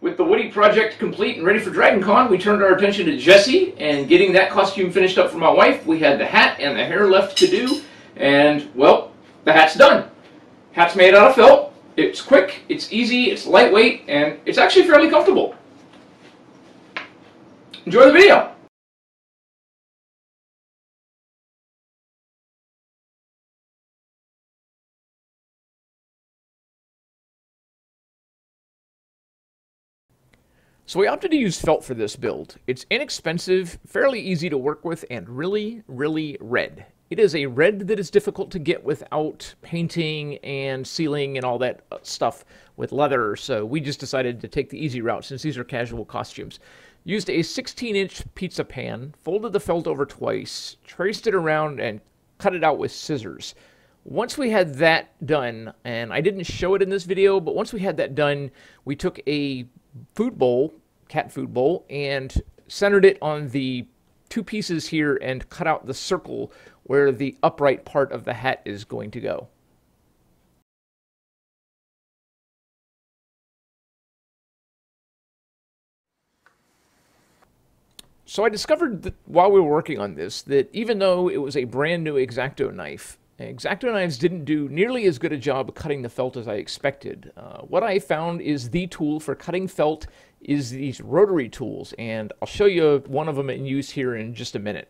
With the Woody project complete and ready for Dragon Con, we turned our attention to Jessie and getting that costume finished up for my wife. We had the hat and the hair left to do, and, well, the hat's done. Hat's made out of felt. It's quick, it's easy, it's lightweight, and it's actually fairly comfortable. Enjoy the video! So we opted to use felt for this build. It's inexpensive, fairly easy to work with, and really, really red. It is a red that is difficult to get without painting and sealing and all that stuff with leather, so we just decided to take the easy route since these are casual costumes. Used a 16-inch pizza pan, folded the felt over twice, traced it around, and cut it out with scissors. Once we had that done, and I didn't show it in this video, but once we had that done, we took a food bowl, cat food bowl, and centered it on the two pieces here and cut out the circle where the upright part of the hat is going to go. So I discovered that while we were working on this that even though it was a brand new X-Acto knife, X-Acto knives didn't do nearly as good a job of cutting the felt as I expected. What I found is the tool for cutting felt is these rotary tools, and I'll show you one of them in use here in just a minute.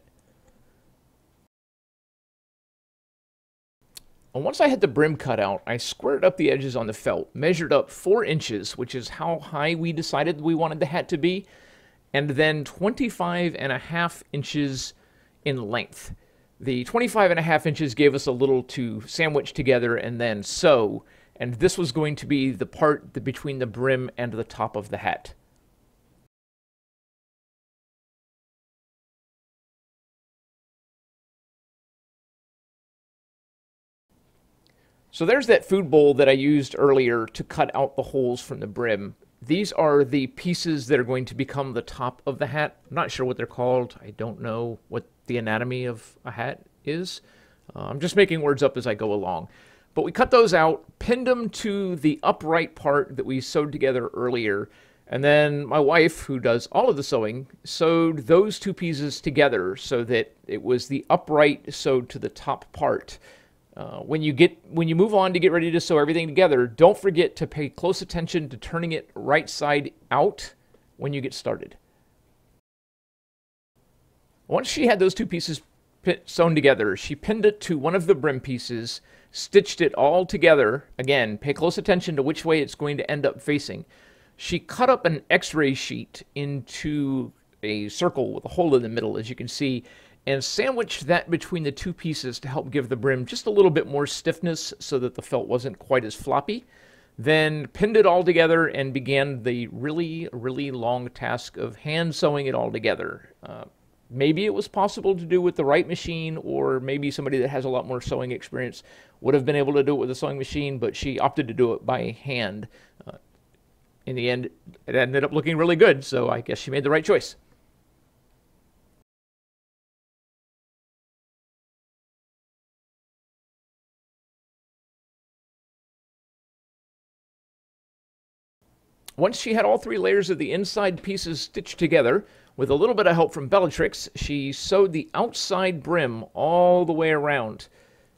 And once I had the brim cut out, I squared up the edges on the felt, measured up 4 inches, which is how high we decided we wanted the hat to be, and then 25.5 inches in length. The 25.5 inches gave us a little to sandwich together and then sew, and this was going to be the part between the brim and the top of the hat. So there's that food bowl that I used earlier to cut out the holes from the brim. These are the pieces that are going to become the top of the hat. I'm not sure what they're called. I don't know what the anatomy of a hat is. I'm just making words up as I go along. But we cut those out, pinned them to the upright part that we sewed together earlier, and then my wife, who does all of the sewing, sewed those two pieces together so that it was the upright sewed to the top part. When you move on to get ready to sew everything together, don't forget to pay close attention to turning it right side out when you get started. Once she had those two pieces sewn together, she pinned it to one of the brim pieces, stitched it all together. Again, pay close attention to which way it's going to end up facing. She cut up an x-ray sheet into a circle with a hole in the middle, as you can see, and sandwiched that between the two pieces to help give the brim just a little bit more stiffness so that the felt wasn't quite as floppy. Then pinned it all together and began the really, really long task of hand sewing it all together. Maybe it was possible to do with the right machine, or maybe somebody that has a lot more sewing experience would have been able to do it with a sewing machine, but she opted to do it by hand. In the end, it ended up looking really good, so I guess she made the right choice. Once she had all 3 layers of the inside pieces stitched together, with a little bit of help from Bellatrix, she sewed the outside brim all the way around.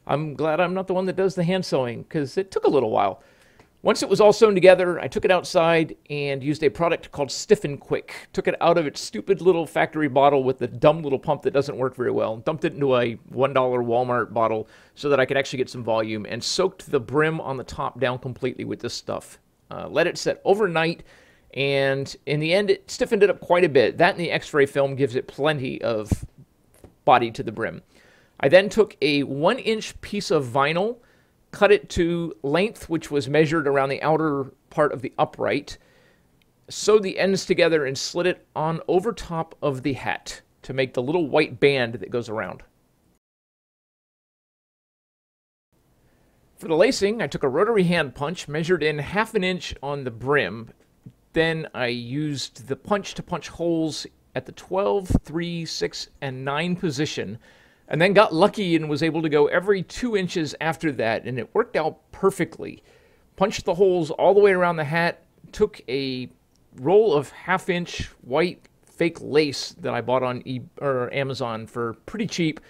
I'm glad I'm not the one that does the hand sewing, because it took a little while. Once it was all sewn together, I took it outside and used a product called Stiffen Quick. Took it out of its stupid little factory bottle with the dumb little pump that doesn't work very well, dumped it into a $1 Walmart bottle so that I could actually get some volume, and soaked the brim on the top down completely with this stuff. Let it set overnight, and in the end, it stiffened it up quite a bit. That and the x-ray film gives it plenty of body to the brim. I then took a 1-inch piece of vinyl, cut it to length, which was measured around the outer part of the upright, sewed the ends together, and slid it on over top of the hat to make the little white band that goes around. For the lacing, I took a rotary hand punch, measured in 1/2 inch on the brim. Then I used the punch to punch holes at the 12, 3, 6, and 9 position, and then got lucky and was able to go every 2 inches after that, and it worked out perfectly. Punched the holes all the way around the hat, took a roll of half-inch white fake lace that I bought on Amazon for pretty cheap,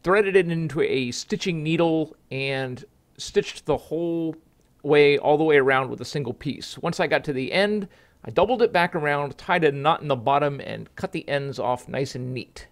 threaded it into a stitching needle, and stitched the whole way, all the way around with a single piece. Once I got to the end, I doubled it back around, tied a knot in the bottom, and cut the ends off nice and neat.